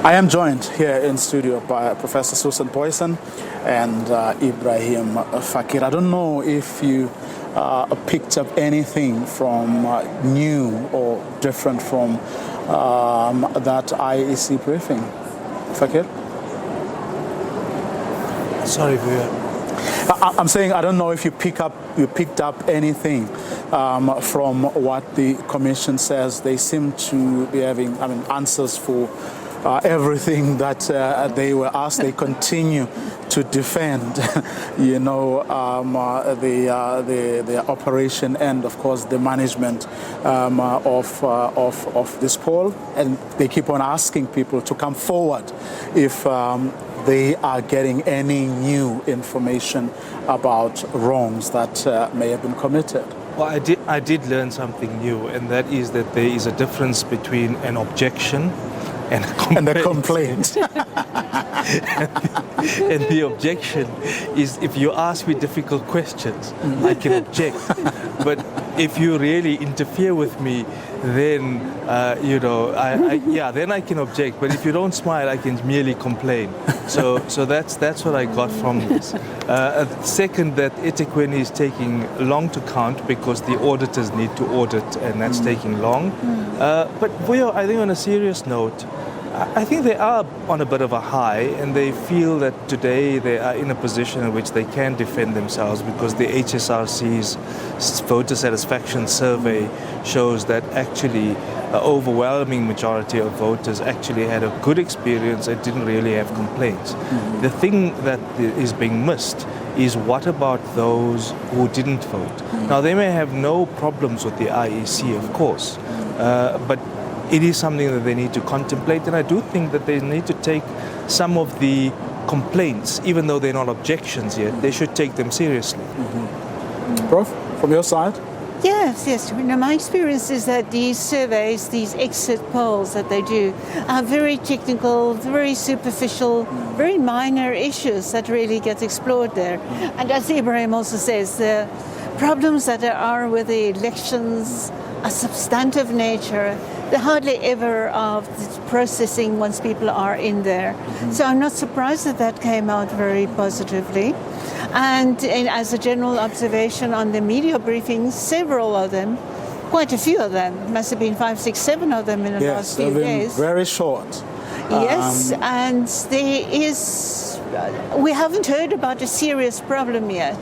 I am joined here in studio by Professor Susan Booysen and Ebrahim Fakir. I don't know if you picked up anything from new or different from that IEC briefing. Fakir? Sorry, Booysen. I'm saying I don't know if you picked up anything from what the Commission says. They seem to be having, answers for everything that they were asked. They continue to defend, the operation and, of course, the management of this poll, and they keep on asking people to come forward if they are getting any new information about wrongs that may have been committed. Well, I did learn something new, and that is that there is a difference between an objection and a complaint. And the objection is if you ask me difficult questions, I can object. But if you really interfere with me, then then I can object. But if you don't smile, I can merely complain. So that's what I got from this. Second, that eThekwini is taking long to count because the auditors need to audit, and that's taking long. But Vuyo, I think on a serious note, I think they are on a bit of a high, and they feel that today they are in a position in which they can defend themselves because the HSRC's voter satisfaction survey shows that actually an overwhelming majority of voters actually had a good experience and didn't really have complaints. The thing that is being missed is what about those who didn't vote? Now, they may have no problems with the IEC, of course, but it is something that they need to contemplate, and I do think that they need to take some of the complaints, even though they're not objections yet, they should take them seriously. Prof, from your side? Yes. My experience is that these surveys, these exit polls that they do, are very technical, very superficial, very minor issues that really get explored there. And as Ebrahim also says, the problems that there are with the elections are substantive nature. They're hardly ever of processing once people are in there. So I'm not surprised that came out very positively. And as a general observation on the media briefings, several of them, quite a few of them, must have been 5, 6, 7 of them in the last few days. Very short. Yes, and there is, we haven't heard about a serious problem yet.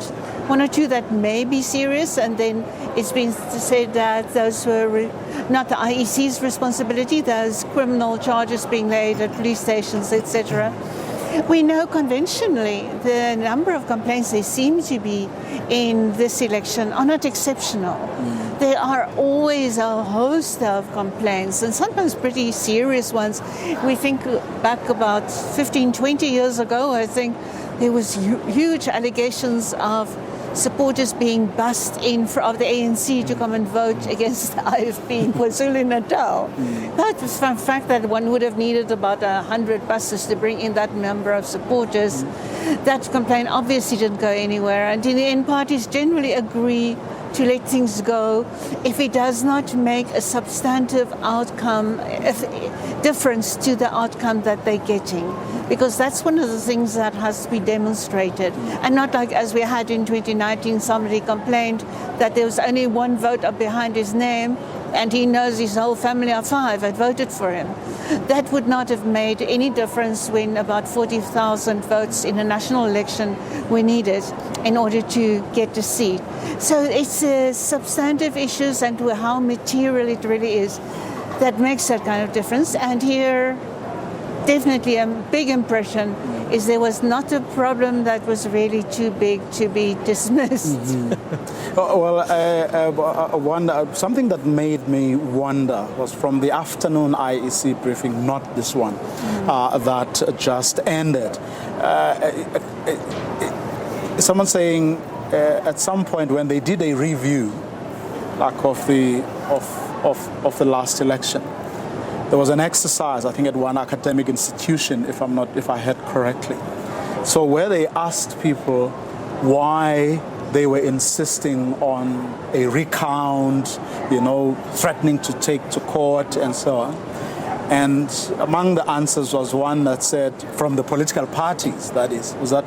One or two that may be serious, and then it's been said that those were not the IEC's responsibility, those criminal charges being laid at police stations, etc. We know conventionally the number of complaints there seem to be in this election are not exceptional. There are always a host of complaints, and sometimes pretty serious ones. We think back about 15, 20 years ago, I think there was huge allegations of supporters being bussed in of the ANC to come and vote against the IFP in KwaZulu-Natal. That was the fact that one would have needed about 100 buses to bring in that number of supporters. That complaint obviously didn't go anywhere, and in the end, parties generally agree to let things go if it does not make a substantive outcome, difference to the outcome that they're getting. Because that's one of the things that has to be demonstrated. And not like as we had in 2019, somebody complained that there was only one vote up behind his name and he knows his whole family of 5 had voted for him. That would not have made any difference when about 40,000 votes in a national election were needed in order to get a seat. So it's substantive issues and how material it really is that makes that kind of difference. And here, definitely a big impression is there was not a problem that was really too big to be dismissed. Something that made me wonder was from the afternoon IEC briefing, not this one, that just ended. Someone saying at some point when they did a review, like of the last election, there was an exercise, I think, at one academic institution, if I heard correctly. So where they asked people why they were insisting on a recount, threatening to take to court and so on. And among the answers was one that said, from the political parties, that is, was that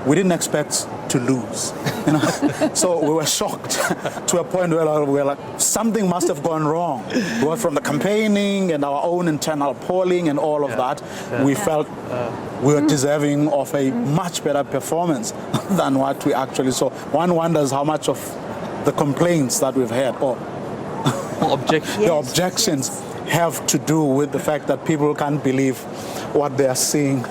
we didn't expect to lose. You know? So we were shocked to a point where we were like, something must have gone wrong. But from the campaigning and our own internal polling and all of that, we felt we were deserving of a much better performance than what we actually saw. One wonders how much of the complaints that we've had, or the objections, have to do with the fact that people can't believe what they are seeing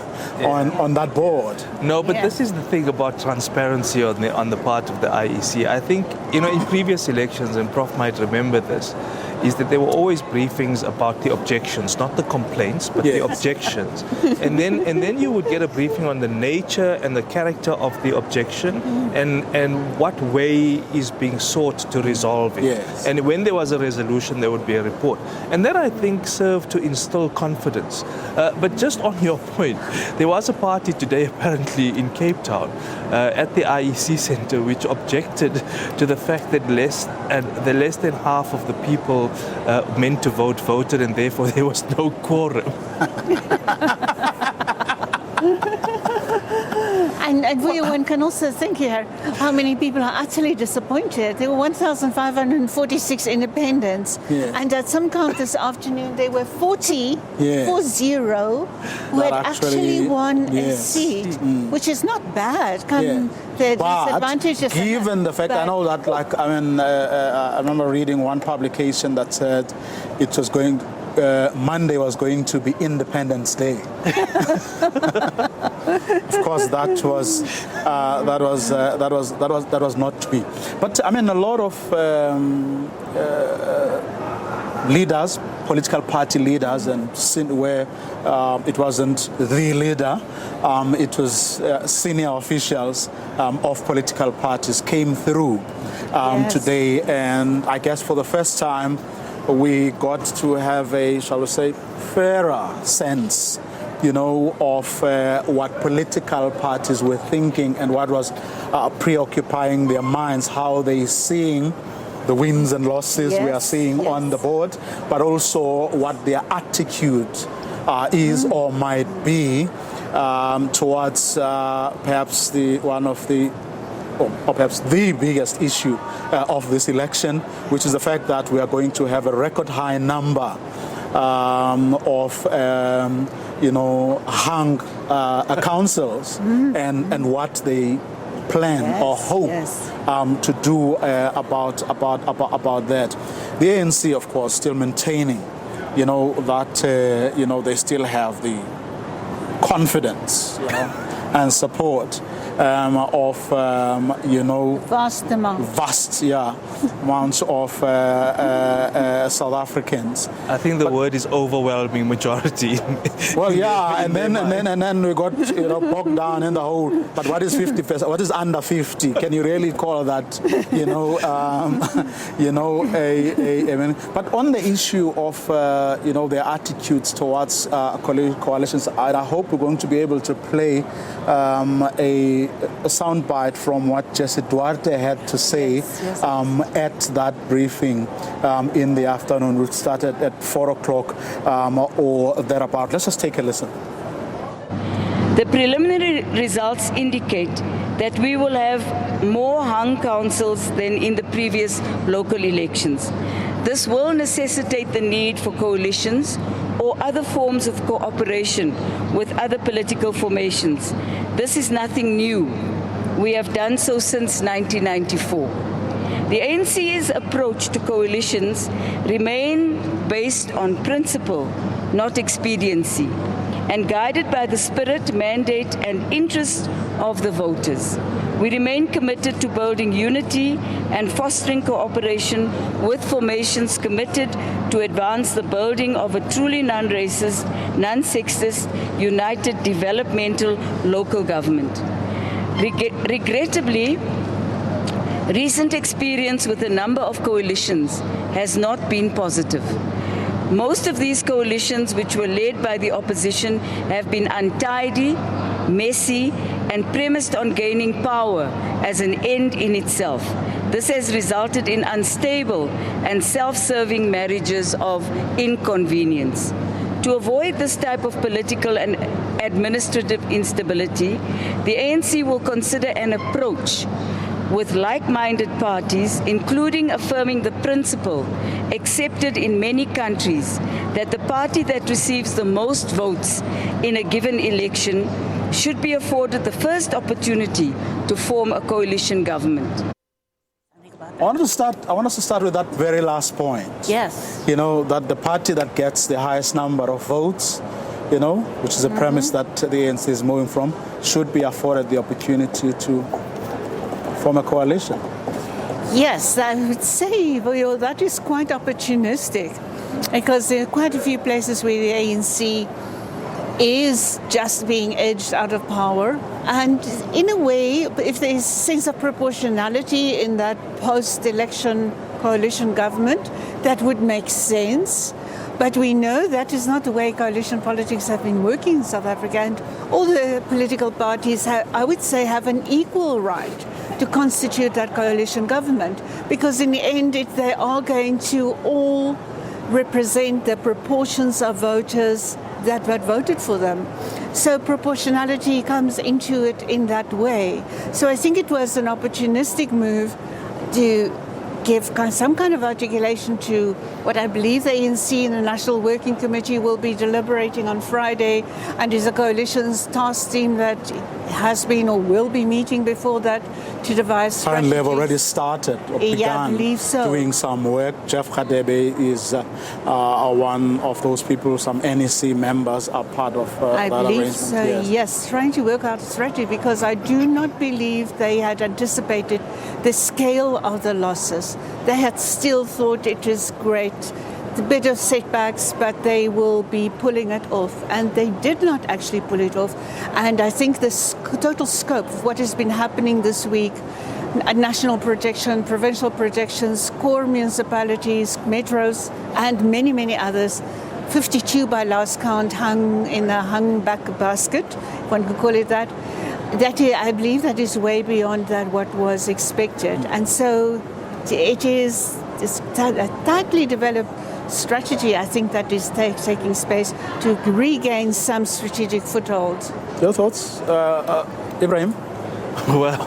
on that board. No, but this is the thing about transparency on the part of the IEC. I think, you know, in previous elections, and Prof might remember this, is that there were always briefings about the objections, not the complaints, but the objections. And then you would get a briefing on the nature and the character of the objection and what way is being sought to resolve it. Yes. And when there was a resolution, there would be a report. And that, I think, served to instill confidence. But just on your point, there was a party today apparently in Cape Town at the IEC Centre which objected to the fact that less than half of the people meant to vote voted, and therefore there was no quorum. And one can also think here how many people are utterly disappointed. There were 1,546 independents, and at some count this afternoon there were 40 who had actually won a seat, which is not bad. The disadvantage of given the fact, I know that, like, I mean, I remember reading one publication that said it was going. Monday was going to be Independence Day. Of course, that was not to be. But I mean, a lot of leaders, political party leaders, and where it wasn't the leader, it was senior officials of political parties came through today, and I guess for the first time we got to have a, shall we say, fairer sense, you know, of what political parties were thinking and what was preoccupying their minds, how they seeing the wins and losses we are seeing on the board, but also what their attitude is or might be towards perhaps perhaps the biggest issue of this election, which is the fact that we are going to have a record high number of hung councils and what they plan or hope to do about that. The ANC, of course, still maintaining, you know, that they still have the confidence, you know, and support of vast amounts of South Africans. I think the word is overwhelming majority. Well, and then we got bogged down in the whole. But what is 50%? What is under 50? Can you really call that But on the issue of their attitudes towards coalitions, I hope we're going to be able to play a soundbite from what Jesse Duarte had to say at that briefing in the afternoon, which started at 4 o'clock or thereabout. Let's just take a listen. The preliminary results indicate that we will have more hung councils than in the previous local elections. This will necessitate the need for coalitions or other forms of cooperation with other political formations. This is nothing new. We have done so since 1994. The ANC's approach to coalitions remain based on principle, not expediency, and guided by the spirit, mandate, and interest of the voters. We remain committed to building unity and fostering cooperation with formations committed to advance the building of a truly non-racist, non-sexist, united developmental local government. Regrettably, recent experience with a number of coalitions has not been positive. Most of these coalitions, which were led by the opposition, have been untidy, messy, and premised on gaining power as an end in itself. This has resulted in unstable and self-serving marriages of inconvenience. To avoid this type of political and administrative instability, the ANC will consider an approach with like-minded parties, including affirming the principle accepted in many countries that the party that receives the most votes in a given election should be afforded the first opportunity to form a coalition government. I want us to start with that very last point. Yes. You know, that the party that gets the highest number of votes, you know, which is a premise that the ANC is moving from, should be afforded the opportunity to form a coalition. Yes, I would say, Boyo, that is quite opportunistic, because there are quite a few places where the ANC is just being edged out of power. And in a way, if there is a sense of proportionality in that post-election coalition government, that would make sense. But we know that is not the way coalition politics have been working in South Africa. And all the political parties, I would say, have an equal right to constitute that coalition government. Because in the end, they are going to all represent the proportions of voters that voted for them. So proportionality comes into it in that way. So I think it was an opportunistic move to give some kind of articulation to what I believe the ANC and the National Working Committee will be deliberating on Friday, and is a coalition's task team that has been or will be meeting before that to devise strategies. Currently have already started or begun I believe so. doing some work. Jeff Khadebe is one of those people. Some NEC members are part of I that believe arrangement. so, yes, trying to work out a strategy, because I do not believe they had anticipated the scale of the losses. They had still thought it was great, a bit of setbacks, but they will be pulling it off. And they did not actually pull it off. And I think the total scope of what has been happening this week, national projection, provincial projections, core municipalities, metros, and many, many others, 52 by last count, hung in a hung-back basket, if one could call it that. I believe that is way beyond that what was expected. And so it is a tightly developed strategy, I think, that is taking space to regain some strategic foothold. Your thoughts, Ebrahim? Well,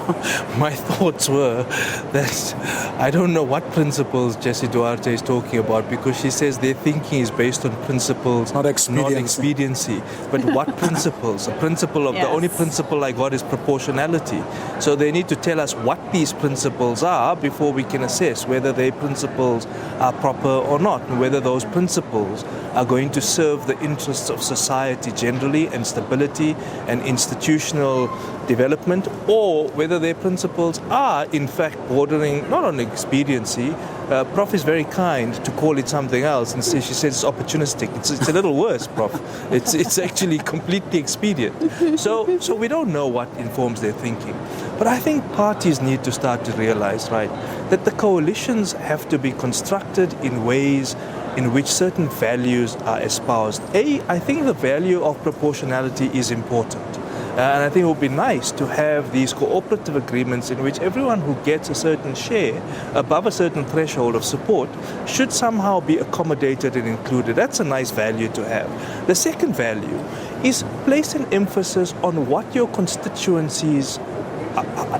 my thoughts were that I don't know what principles Jessie Duarte is talking about, because she says their thinking is based on principles, not expediency. But what principles? The principle of the only principle I got is proportionality. So they need to tell us what these principles are before we can assess whether their principles are proper or not, and whether those principles are going to serve the interests of society generally and stability and institutional development, or whether their principles are in fact bordering not on expediency. Prof is very kind to call it something else, and she says it's opportunistic. It's a little worse, Prof. It's actually completely expedient. So we don't know what informs their thinking. But I think parties need to start to realize, right, that the coalitions have to be constructed in ways in which certain values are espoused. I think the value of proportionality is important. And I think it would be nice to have these cooperative agreements in which everyone who gets a certain share above a certain threshold of support should somehow be accommodated and included. That's a nice value to have. The second value is place an emphasis on what your constituencies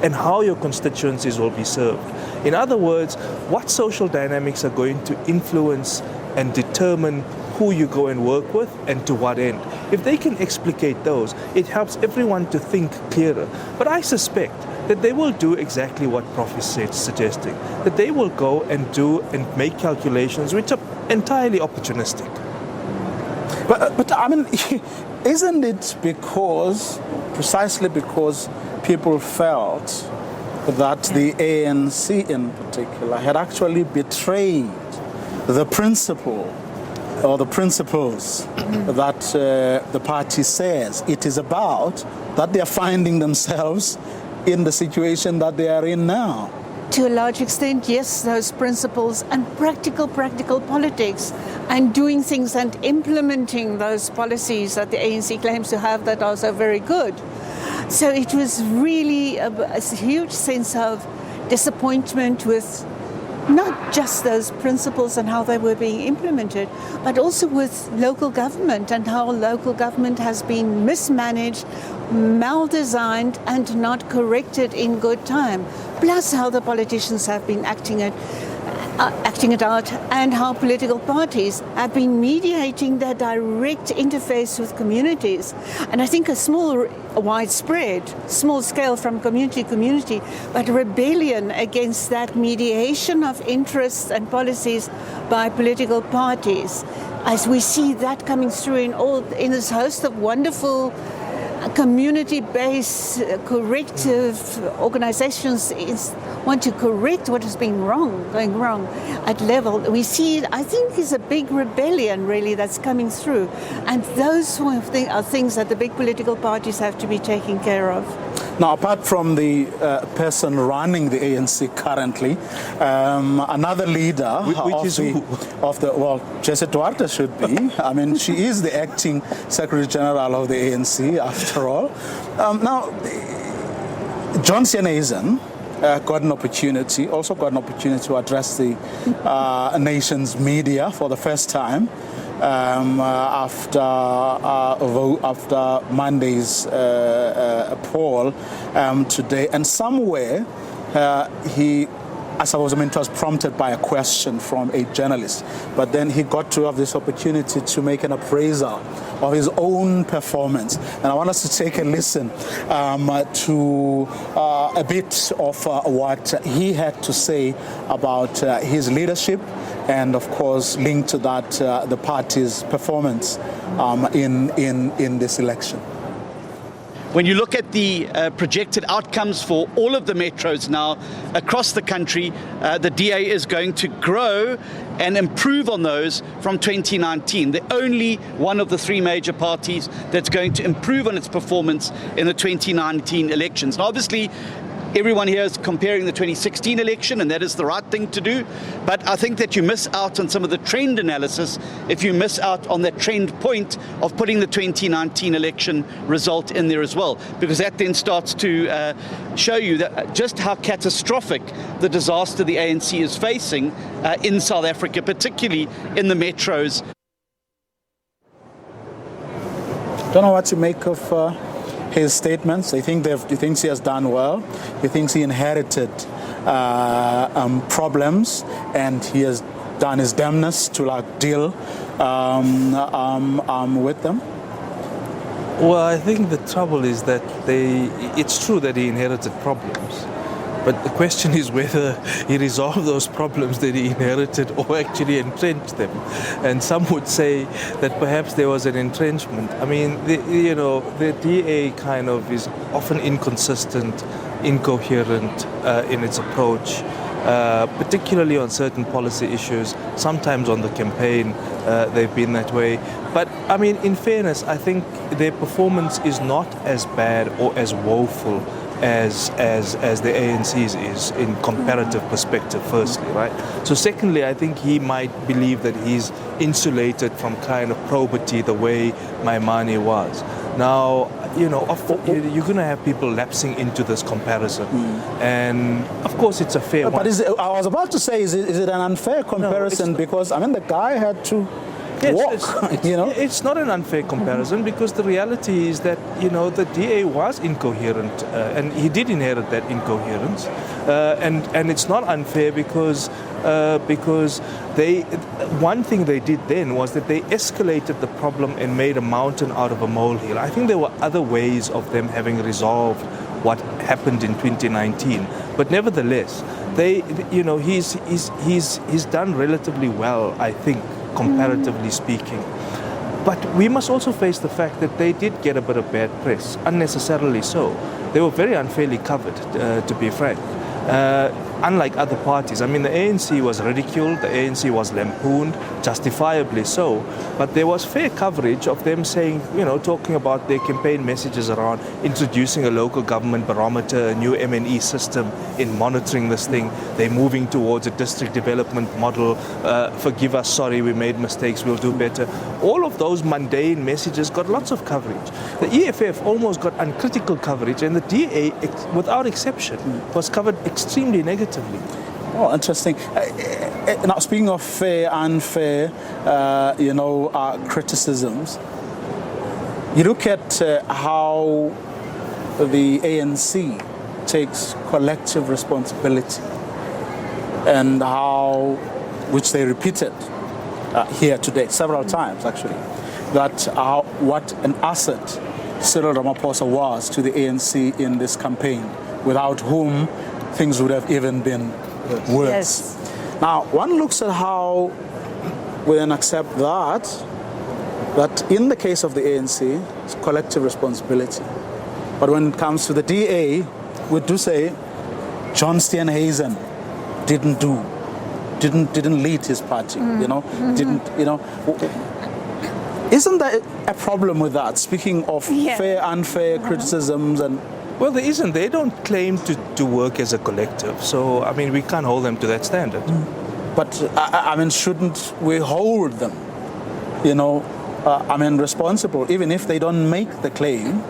and how your constituencies will be served. In other words, what social dynamics are going to influence and determine who you go and work with and to what end. If they can explicate those, it helps everyone to think clearer. But I suspect that they will do exactly what Prof is suggesting, that they will go and do and make calculations which are entirely opportunistic. But I mean, isn't it precisely because people felt that the ANC in particular had actually betrayed the principle or the principles that the party says it is about, that they are finding themselves in the situation that they are in now? To a large extent, yes, those principles and practical politics, and doing things and implementing those policies that the ANC claims to have that are so very good. So it was really a huge sense of disappointment with not just those principles and how they were being implemented, but also with local government and how local government has been mismanaged, mal-designed and not corrected in good time, plus how the politicians have been acting it out, and how political parties have been mediating their direct interface with communities. And I think widespread, small scale from community to community, but rebellion against that mediation of interests and policies by political parties. As we see that coming through in this host of wonderful community-based corrective organizations want to correct what has been going wrong at level. We see it, I think, is a big rebellion really that's coming through. And those are things that the big political parties have to be taking care of. Now, apart from the person running the ANC currently, another leader Jesse Duarte should be. I mean, she is the acting Secretary General of the ANC, after all. Now, John Steenhuisen got an opportunity to address the nation's media for the first time. After Monday's poll today, and somewhere it was prompted by a question from a journalist, but then he got to have this opportunity to make an appraisal of his own performance. And I want us to take a listen to a bit of what he had to say about his leadership, and of course linked to that the party's performance in this election. When you look at the projected outcomes for all of the metros now across the country, the DA is going to grow and improve on those from 2019. The only one of the three major parties that's going to improve on its performance in the 2019 elections. Now, obviously, everyone here is comparing the 2016 election, and that is the right thing to do. But I think that you miss out on some of the trend analysis if you miss out on that trend point of putting the 2019 election result in there as well, because that then starts to show you that just how catastrophic the disaster the ANC is facing in South Africa, particularly in the metros. Don't know what to make of his statements. He thinks he has done well. He thinks he inherited problems, and he has done his damnness to deal with them. Well, I think the trouble is that it's true that he inherited problems, but the question is whether he resolved those problems that he inherited or actually entrenched them. And some would say that perhaps there was an entrenchment. I mean, the DA kind of is often inconsistent, incoherent in its approach, particularly on certain policy issues. Sometimes on the campaign, they've been that way. But I mean, in fairness, I think their performance is not as bad or as woeful as the ANC's is in comparative perspective, firstly, right? So secondly, I think he might believe that he's insulated from kind of probity the way Maimane was. Now, you're going to have people lapsing into this comparison. And of course, it's a fair one. But I was about to say, is it an unfair comparison? No, because, I mean, the guy had to It's not an unfair comparison, because the reality is that the DA was incoherent, and he did inherit that incoherence, and it's not unfair because one thing they did then was that they escalated the problem and made a mountain out of a molehill. I think there were other ways of them having resolved what happened in 2019, but nevertheless, he's done relatively well, I think, comparatively speaking. But we must also face the fact that they did get a bit of bad press, unnecessarily so. They were very unfairly covered, to be frank. unlike other parties. I mean, the ANC was ridiculed, the ANC was lampooned, justifiably so, but there was fair coverage of them saying, talking about their campaign messages around introducing a local government barometer, a new M&E system in monitoring this thing. They're moving towards a district development model. Forgive us, sorry, we made mistakes, we'll do better. All of those mundane messages got lots of coverage. The EFF almost got uncritical coverage, and the DA, without exception, was covered extremely negatively. Oh, interesting. Now, speaking of fair, unfair, criticisms, you look at how the ANC takes collective responsibility and how, which they repeated here today several times actually, that what an asset Cyril Ramaphosa was to the ANC in this campaign, without whom things would have even been worse. Yes. Now, one looks at how we then accept that in the case of the ANC, it's collective responsibility. But when it comes to the DA, we do say John Steenhuisen didn't lead his party, Isn't there a problem with that? Speaking of fair, unfair criticisms and... Well, there isn't. They don't claim to work as a collective. So, I mean, we can't hold them to that standard. But, shouldn't we hold them, responsible, even if they don't make the claim?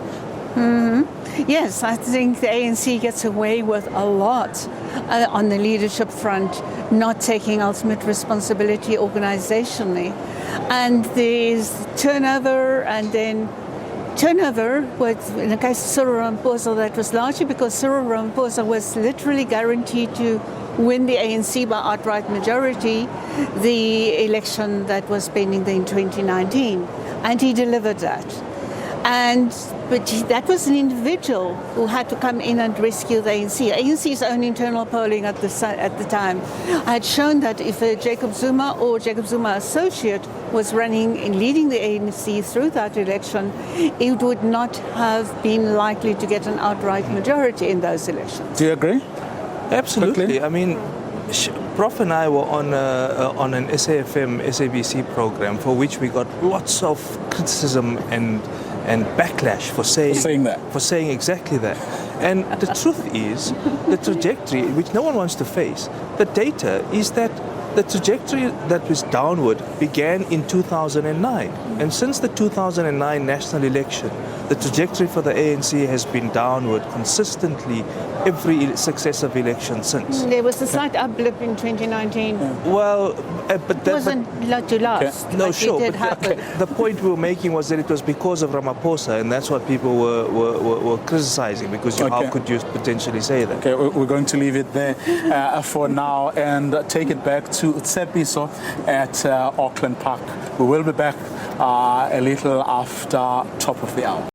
Yes, I think the ANC gets away with a lot on the leadership front, not taking ultimate responsibility organizationally. And there's turnover, and then turnover with, in the case of Cyril Ramaphosa, that was largely because Cyril Ramaphosa was literally guaranteed to win the ANC by outright majority, the election that was pending in 2019. And he delivered that. But that was an individual who had to come in and rescue the ANC. ANC's own internal polling at the time had shown that if a Jacob Zuma or Jacob Zuma associate was running and leading the ANC through that election, it would not have been likely to get an outright majority in those elections. Do you agree? Absolutely. Quickly? I mean, Prof and I were on an SABC program for which we got lots of criticism and backlash for saying exactly that. And the truth is, the trajectory, which no one wants to face, the data is that the trajectory that was downward began in 2009. And since the 2009 national election, the trajectory for the ANC has been downward consistently every successive election since. There was a slight upblip in 2019. Well, but that wasn't to last. No, but sure. It did happen. The point we were making was that it was because of Ramaphosa, and that's what people were criticizing, because how could you potentially say that? Okay, we're going to leave it there for now and take it back to Tshepiso at Auckland Park. We will be back a little after top of the hour.